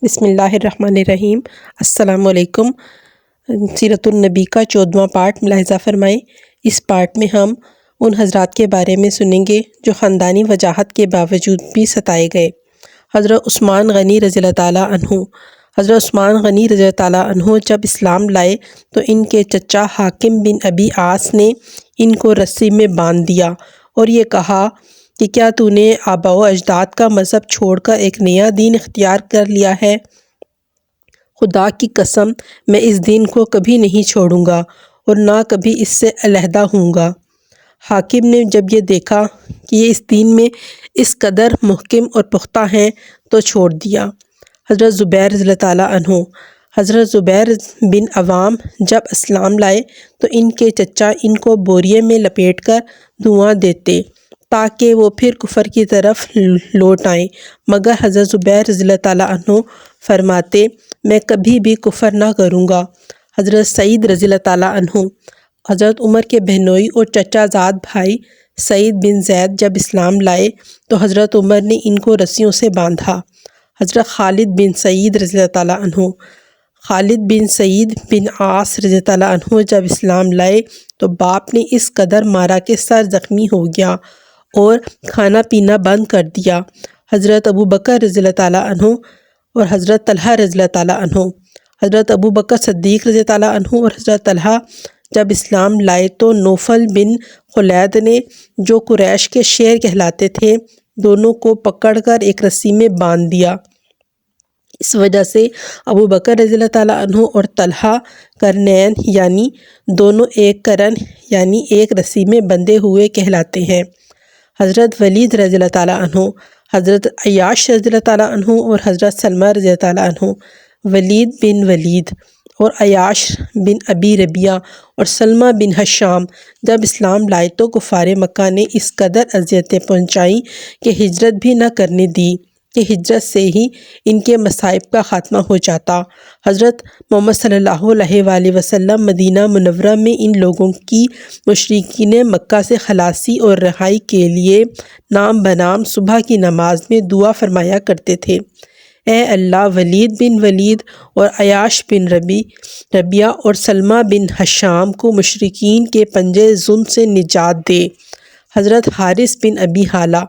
بسم اللہ الرحمن الرحیم۔ السلام علیکم۔ سیرت النبی کا 14واں پارٹ ملاحظہ فرمائیں۔ اس پارٹ میں ہم ان حضرات کے بارے میں سنیں گے جو خاندانی وجاہت کے باوجود بھی ستائے گئے۔ حضرت عثمان غنی رضی اللہ تعالیٰ عنہ۔ حضرت عثمان غنی رضی اللہ تعالیٰ عنہ جب اسلام لائے تو ان کے چچا حاکم بن ابی عاص نے ان کو رسی میں باندھ دیا اور یہ کہا کہ کیا تو نے آباء و اجداد کا مذہب چھوڑ کر ایک نیا دین اختیار کر لیا ہے؟ خدا کی قسم میں اس دین کو کبھی نہیں چھوڑوں گا اور نہ کبھی اس سے علیحدہ ہوں گا۔ حاکم نے جب یہ دیکھا کہ یہ اس دین میں اس قدر محکم اور پختہ ہیں تو چھوڑ دیا۔ حضرت زبیر رضی اللہ تعالیٰ عنہ۔ حضرت زبیر بن عوام جب اسلام لائے تو ان کے چچا ان کو بوریے میں لپیٹ کر دھواں دیتے تاکہ وہ پھر کفر کی طرف لوٹ آئیں، مگر حضرت زبیر رضی اللہ تعالیٰ عنہ فرماتے میں کبھی بھی کفر نہ کروں گا۔ حضرت سعید رضی اللہ تعالیٰ عنہ۔ حضرت عمر کے بہنوئی اور چچا زاد بھائی سعید بن زید جب اسلام لائے تو حضرت عمر نے ان کو رسیوں سے باندھا۔ حضرت خالد بن سعید رضی اللہ تعالیٰ عنہ۔ خالد بن سعید بن عاص رضی اللہ تعالیٰ عنہ جب اسلام لائے تو باپ نے اس قدر مارا کہ سر زخمی ہو گیا اور کھانا پینا بند کر دیا۔ حضرت ابو بکر رضی اللہ تعالیٰ عنہ اور حضرت طلحہ رضی اللہ تعالیٰ عنہ۔ حضرت ابو بکر صدیق رضی اللہ تعالیٰ عنہ اور حضرت طلحہ جب اسلام لائے تو نوفل بن خلید نے جو قریش کے شیر کہلاتے تھے دونوں کو پکڑ کر ایک رسی میں باندھ دیا۔ اس وجہ سے ابو بکر رضی اللہ تعالیٰ عنہ اور طلحہ قرنین یعنی دونوں ایک قرن یعنی ایک رسی میں بندھے ہوئے کہلاتے ہیں۔ حضرت ولید رضی اللہ تعالیٰ عنہ۔ حضرت عیاش رضی اللہ تعالیٰ عنہ اور حضرت سلمہ رضی اللہ تعالیٰ عنہ۔ ولید بن ولید اور عیاش بن ابی ربیعہ اور سلمہ بن حشام جب اسلام لائے تو کفار مکہ نے اس قدر اذیتیں پہنچائیں کہ ہجرت بھی نہ کرنے دی کہ ہجرت سے ہی ان کے مصائب کا خاتمہ ہو جاتا۔ حضرت محمد صلی اللہ علیہ وآلہ وسلم مدینہ منورہ میں ان لوگوں کی مشرکین مکہ سے خلاصی اور رہائی کے لیے نام بنام صبح کی نماز میں دعا فرمایا کرتے تھے، اے اللہ ولید بن ولید اور عیاش بن ربیعہ اور سلمہ بن حشام کو مشرکین کے پنجے ظلم سے نجات دے۔ حضرت حارث بن ابی حالہ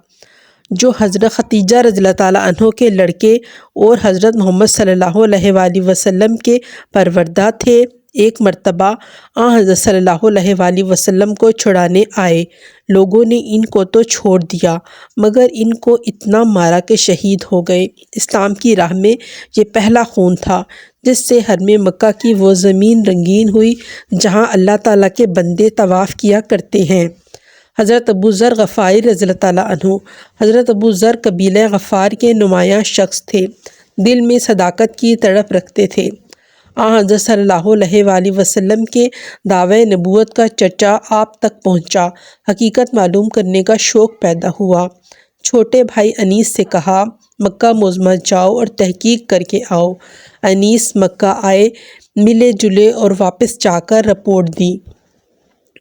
جو حضرت ختیجہ رضی اللہ تعالیٰ عنہ کے لڑکے اور حضرت محمد صلی اللہ علیہ وآلہ وسلم کے پروردہ تھے، ایک مرتبہ حضرت صلی اللہ علیہ وآلہ وسلم کو چھڑانے آئے۔ لوگوں نے ان کو تو چھوڑ دیا مگر ان کو اتنا مارا کہ شہید ہو گئے۔ اسلام کی راہ میں یہ پہلا خون تھا جس سے حرم مکہ کی وہ زمین رنگین ہوئی جہاں اللہ تعالیٰ کے بندے طواف کیا کرتے ہیں۔ حضرت ابو ذر غفاری رضی اللہ تعالیٰ عنہ۔ حضرت ابو ذر قبیلہ غفار کے نمایاں شخص تھے، دل میں صداقت کی تڑپ رکھتے تھے۔ حضرت صلی اللہ علیہ وآلہ وسلم کے دعوی نبوت کا چرچا آپ تک پہنچا، حقیقت معلوم کرنے کا شوق پیدا ہوا۔ چھوٹے بھائی انیس سے کہا مکہ معظمہ جاؤ اور تحقیق کر کے آؤ۔ انیس مکہ آئے، ملے جلے اور واپس جا کر رپورٹ دی۔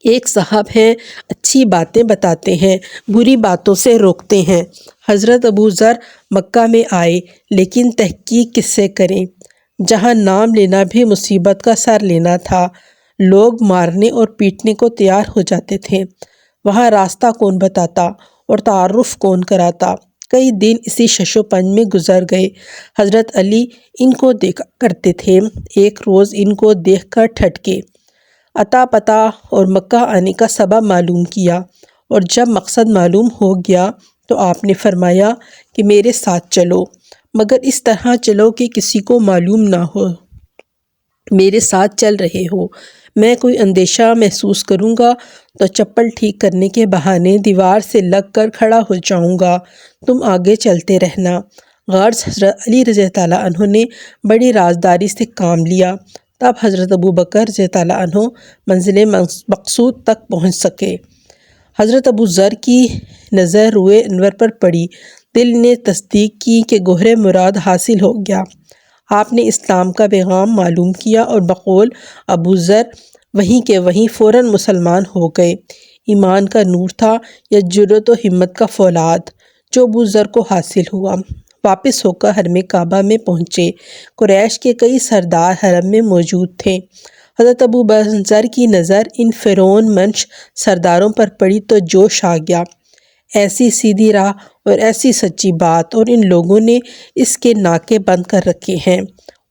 ایک صاحب ہیں، اچھی باتیں بتاتے ہیں، بری باتوں سے روکتے ہیں۔ حضرت ابو ذر مکہ میں آئے لیکن تحقیق کس سے کریں؟ جہاں نام لینا بھی مصیبت کا سر لینا تھا، لوگ مارنے اور پیٹنے کو تیار ہو جاتے تھے، وہاں راستہ کون بتاتا اور تعارف کون کراتا؟ کئی دن اسی شش و پنج میں گزر گئے۔ حضرت علی ان کو دیکھا کرتے تھے، ایک روز ان کو دیکھ کر ٹھٹکے، عطا پتہ اور مکہ آنے کا سبب معلوم کیا، اور جب مقصد معلوم ہو گیا تو آپ نے فرمایا کہ میرے ساتھ چلو، مگر اس طرح چلو کہ کسی کو معلوم نہ ہو میرے ساتھ چل رہے ہو۔ میں کوئی اندیشہ محسوس کروں گا تو چپل ٹھیک کرنے کے بہانے دیوار سے لگ کر کھڑا ہو جاؤں گا، تم آگے چلتے رہنا۔ غرض حضرت علی رضی اللہ تعالیٰ عنہ نے بڑی رازداری سے کام لیا، تب حضرت ابو بکر رضی اللہ عنہ منزل مقصود تک پہنچ سکے۔ حضرت ابو ذر کی نظر روئے انور پر پڑی، دل نے تصدیق کی کہ گوہر مراد حاصل ہو گیا۔ آپ نے اسلام کا پیغام معلوم کیا اور بقول ابو ذر وہیں کے وہیں فوراً مسلمان ہو گئے۔ ایمان کا نور تھا یا جرأت و ہمت کا فولاد جو ابو ذر کو حاصل ہوا؟ واپس ہو کر حرم کعبہ میں پہنچے۔ قریش کے کئی سردار حرم میں موجود تھے۔ حضرت ابو ذر کی نظر ان فرعون منش سرداروں پر پڑی تو جوش آ گیا۔ ایسی سیدھی راہ اور ایسی سچی بات، اور ان لوگوں نے اس کے ناکے بند کر رکھے ہیں،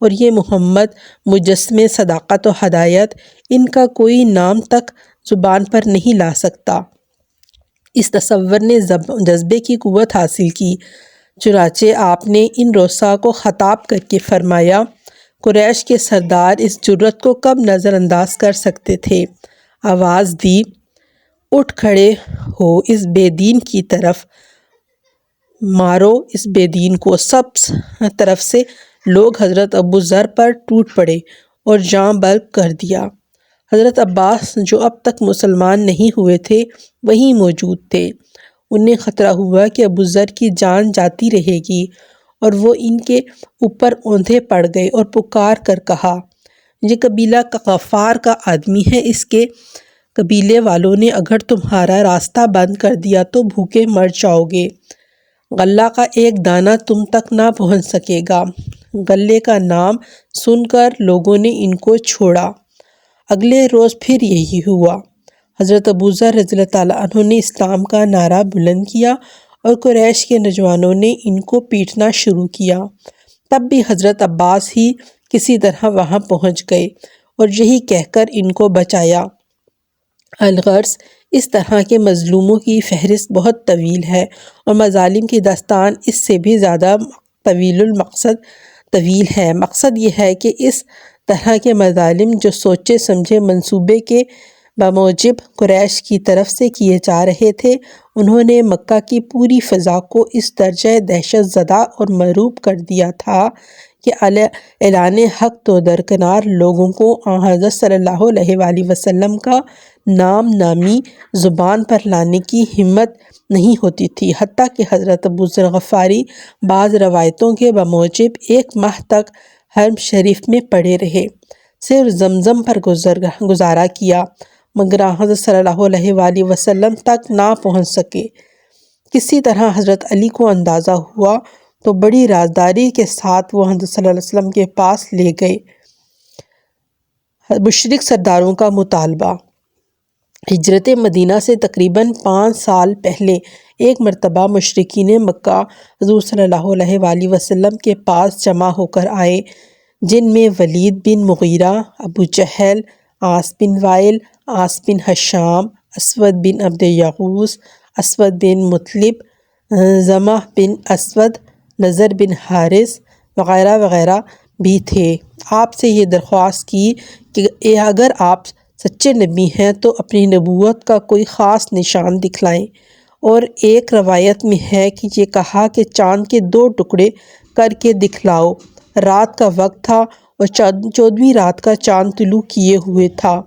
اور یہ محمد مجسمے صداقت و ہدایت، ان کا کوئی نام تک زبان پر نہیں لا سکتا۔ اس تصور نے جذبے کی قوت حاصل کی، چنانچہ آپ نے ان رؤساء کو خطاب کر کے فرمایا، قریش کے سردار اس جرأت کو کب نظر انداز کر سکتے تھے؟ آواز دی، اٹھ کھڑے ہو، اس بے دین کی طرف مارو اس بے دین کو۔ سب طرف سے لوگ حضرت ابو ذر پر ٹوٹ پڑے اور جاں بلب کر دیا۔ حضرت عباس جو اب تک مسلمان نہیں ہوئے تھے وہیں موجود تھے۔ انہیں خطرہ ہوا کہ ابو ذر کی جان جاتی رہے گی، اور وہ ان کے اوپر اوندھے پڑ گئے اور پکار کر کہا، یہ قبیلہ غفار کا آدمی ہے، اس کے قبیلے والوں نے اگر تمہارا راستہ بند کر دیا تو بھوکے مر جاؤ گے، غلہ کا ایک دانہ تم تک نہ پہنچ سکے گا۔ غلے کا نام سن کر لوگوں نے ان کو چھوڑا۔ اگلے روز پھر یہی ہوا۔ حضرت ابو ذر رضی اللہ تعالیٰ عنہ نے اسلام کا نعرہ بلند کیا اور قریش کے نوجوانوں نے ان کو پیٹنا شروع کیا۔ تب بھی حضرت عباس ہی کسی طرح وہاں پہنچ گئے اور یہی کہہ کر ان کو بچایا۔ الغرض اس طرح کے مظلوموں کی فہرست بہت طویل ہے، اور مظالم کی داستان اس سے بھی زیادہ طویل ہے۔ مقصد یہ ہے کہ اس طرح کے مظالم جو سوچے سمجھے منصوبے کے بموجب قریش کی طرف سے کیے جا رہے تھے، انہوں نے مکہ کی پوری فضا کو اس درجہ دہشت زدہ اور مرعوب کر دیا تھا کہ اعلان حق تو درکنار لوگوں کو حضرت صلی اللہ علیہ وآلہ وسلم کا نام نامی زبان پر لانے کی ہمت نہیں ہوتی تھی۔ حتیٰ کہ حضرت ابو ذر غفاری بعض روایتوں کے بموجب 1 ماہ تک حرم شریف میں پڑے رہے، صرف زمزم پر گزارا کیا، مگر حضرت صلی اللہ علیہ وآلہ وسلم تک نہ پہنچ سکے۔ کسی طرح حضرت علی کو اندازہ ہوا تو بڑی رازداری کے ساتھ وہ حضرت صلی اللہ علیہ وسلم کے پاس لے گئے۔ مشرک سرداروں کا مطالبہ۔ ہجرت مدینہ سے تقریباً 5 سال پہلے ایک مرتبہ مشرکین مکہ حضور صلی اللہ علیہ وآلہ وسلم کے پاس جمع ہو کر آئے، جن میں ولید بن مغیرہ، ابو جہل، عاص بن وائل، عاص بن ہشام، اسود بن عبد یغوث، اسود بن مطلب، زمہ بن اسود، نضر بن حارث وغیرہ وغیرہ بھی تھے۔ آپ سے یہ درخواست کی کہ اگر آپ سچے نبی ہیں تو اپنی نبوت کا کوئی خاص نشان دکھلائیں، اور ایک روایت میں ہے کہ یہ کہا کہ چاند کے 2 ٹکڑے کر کے دکھلاؤ۔ رات کا وقت تھا اور 14ویں رات کا چاند طلوع کیے ہوئے تھا۔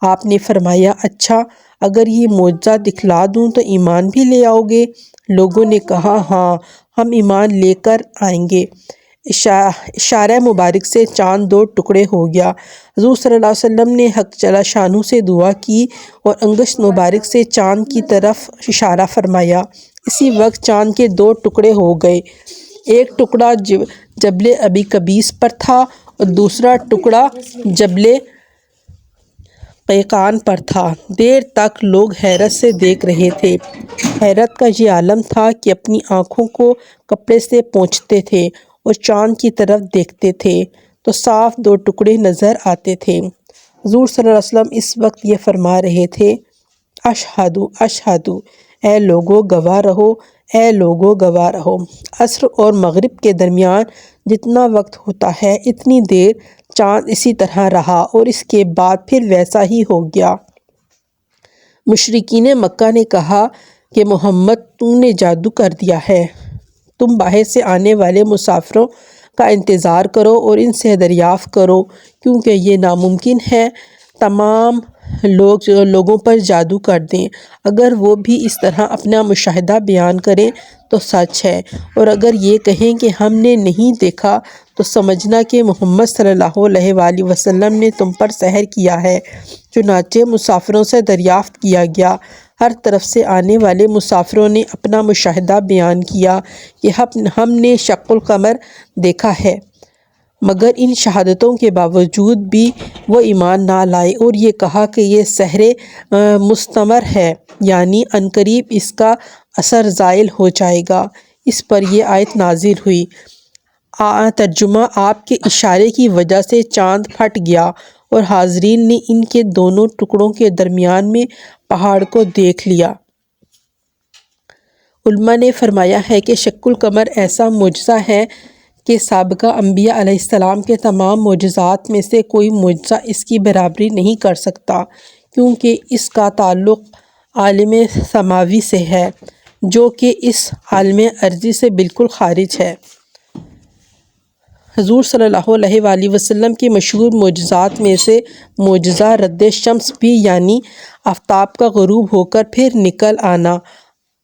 آپ نے فرمایا، اچھا اگر یہ معجزہ دکھلا دوں تو ایمان بھی لے آؤ گے؟ لوگوں نے کہا، ہاں ہم ایمان لے کر آئیں گے۔ اشارہ مبارک سے چاند 2 ٹکڑے ہو گیا۔ حضور صلی اللہ علیہ وسلم نے حق جل شانہ سے دعا کی اور انگشت مبارک سے چاند کی طرف اشارہ فرمایا۔ اسی وقت چاند کے 2 ٹکڑے ہو گئے، ایک ٹکڑا جبل ابی قبیس پر تھا اور دوسرا ٹکڑا جبل قیقان پر تھا۔ دیر تک لوگ حیرت سے دیکھ رہے تھے۔ حیرت کا یہ عالم تھا کہ اپنی آنکھوں کو کپڑے سے پوچھتے تھے اور چاند کی طرف دیکھتے تھے تو صاف 2 ٹکڑے نظر آتے تھے۔ حضور صلی اللہ علیہ وسلم اس وقت یہ فرما رہے تھے، اشہدو اشہدو، اے لوگو گواہ رہو، اے لوگو گواہ رہو۔ عصر اور مغرب کے درمیان جتنا وقت ہوتا ہے اتنی دیر چاند اسی طرح رہا اور اس کے بعد پھر ویسا ہی ہو گیا۔ مشرکین مکہ نے کہا کہ محمد تو نے جادو کر دیا ہے، تم باہر سے آنے والے مسافروں کا انتظار کرو اور ان سے دریافت کرو، کیونکہ یہ ناممکن ہے تمام لوگوں پر جادو کر دیں۔ اگر وہ بھی اس طرح اپنا مشاہدہ بیان کریں تو سچ ہے، اور اگر یہ کہیں کہ ہم نے نہیں دیکھا تو سمجھنا کہ محمد صلی اللہ علیہ وآلہ وسلم نے تم پر سحر کیا ہے۔ چنانچہ مسافروں سے دریافت کیا گیا۔ ہر طرف سے آنے والے مسافروں نے اپنا مشاہدہ بیان کیا کہ ہم نے شق القمر دیکھا ہے، مگر ان شہادتوں کے باوجود بھی وہ ایمان نہ لائے اور یہ کہا کہ یہ سحر مستمر ہے، یعنی عنقریب اس کا اثر زائل ہو جائے گا۔ اس پر یہ آیت نازل ہوئی۔ ترجمہ: آپ کے اشارے کی وجہ سے چاند پھٹ گیا اور حاضرین نے ان کے دونوں ٹکڑوں کے درمیان میں پہاڑ کو دیکھ لیا۔ علماء نے فرمایا ہے کہ شق القمر ایسا معجزہ ہے کہ سابقہ انبیاء علیہ السلام کے تمام معجزات میں سے کوئی معجزہ اس کی برابری نہیں کر سکتا، کیونکہ اس کا تعلق عالم سماوی سے ہے، جو کہ اس عالم ارضی سے بالکل خارج ہے۔ حضور صلی اللہ علیہ وآلہ وسلم کے مشہور معجزات میں سے معجزہ رد شمس بھی، یعنی آفتاب کا غروب ہو کر پھر نکل آنا،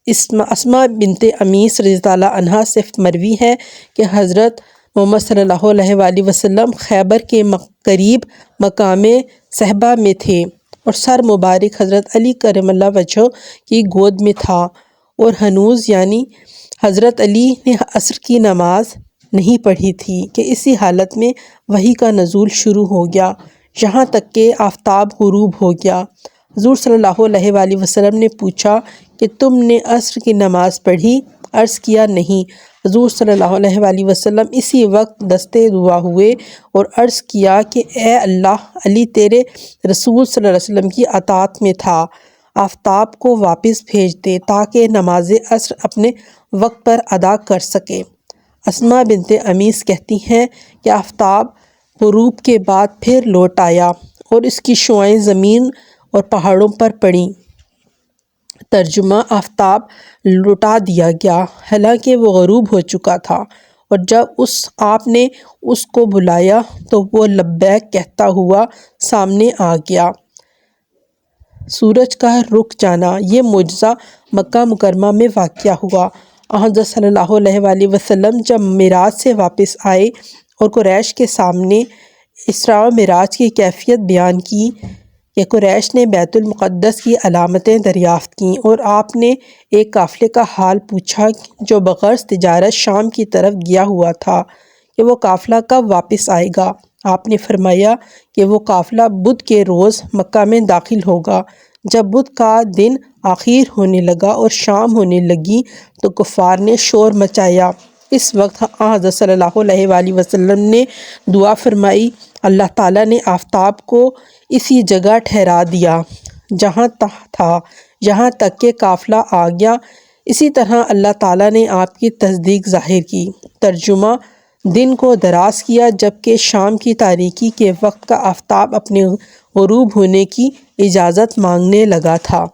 اسماء بنت امیس رضی اللہ عنہا سے مروی ہے کہ حضرت محمد صلی اللہ علیہ وآلہ وسلم خیبر کے قریب مقام صحبہ میں تھے اور سر مبارک حضرت علی کرم اللہ وجہہ کی گود میں تھا، اور ہنوز یعنی حضرت علی نے عصر کی نماز نہیں پڑھی تھی کہ اسی حالت میں وحی کا نزول شروع ہو گیا، یہاں تک کہ آفتاب غروب ہو گیا۔ حضور صلی اللہ علیہ وآلہ وسلم نے پوچھا کہ تم نے عصر کی نماز پڑھی؟ عرض کیا نہیں۔ حضور صلی اللہ علیہ وآلہ وسلم اسی وقت دستے دعا ہوئے اور عرض کیا کہ اے اللہ، علی تیرے رسول صلی اللہ علیہ وسلم کی اطاعت میں تھا، آفتاب کو واپس بھیج دے تاکہ نماز عصر اپنے وقت پر ادا کر سکے۔ اسماء بنت امیس کہتی ہیں کہ آفتاب غروب کے بعد پھر لوٹ آیا اور اس کی شعاعیں زمین اور پہاڑوں پر پڑیں۔ ترجمہ: آفتاب لوٹا دیا گیا، حالانکہ وہ غروب ہو چکا تھا، اور جب آپ نے اس کو بلایا تو وہ لبیک کہتا ہوا سامنے آ گیا۔ سورج کا رک جانا۔ یہ معجزہ مکہ مکرمہ میں واقع ہوا۔ حضرت صلی اللہ علیہ وآلہ وسلم جب معراج سے واپس آئے اور قریش کے سامنے اسراء و معراج کی کیفیت بیان کی کہ قریش نے بیت المقدس کی علامتیں دریافت کیں اور آپ نے ایک قافلے کا حال پوچھا جو بغرض تجارت شام کی طرف گیا ہوا تھا کہ وہ قافلہ کب واپس آئے گا۔ آپ نے فرمایا کہ وہ قافلہ بدھ کے روز مکہ میں داخل ہوگا۔ جب بدھ کا دن آخر ہونے لگا اور شام ہونے لگی تو کفار نے شور مچایا۔ اس وقت حضرت صلی اللہ علیہ وآلہ وسلم نے دعا فرمائی، اللہ تعالیٰ نے آفتاب کو اسی جگہ ٹھہرا دیا جہاں تھا، یہاں تک کہ قافلہ آ گیا۔ اسی طرح اللہ تعالیٰ نے آپ کی تصدیق ظاہر کی۔ ترجمہ: دن کو دراز کیا جبکہ شام کی تاریکی کے وقت کا آفتاب اپنے غروب ہونے کی اجازت مانگنے لگا تھا۔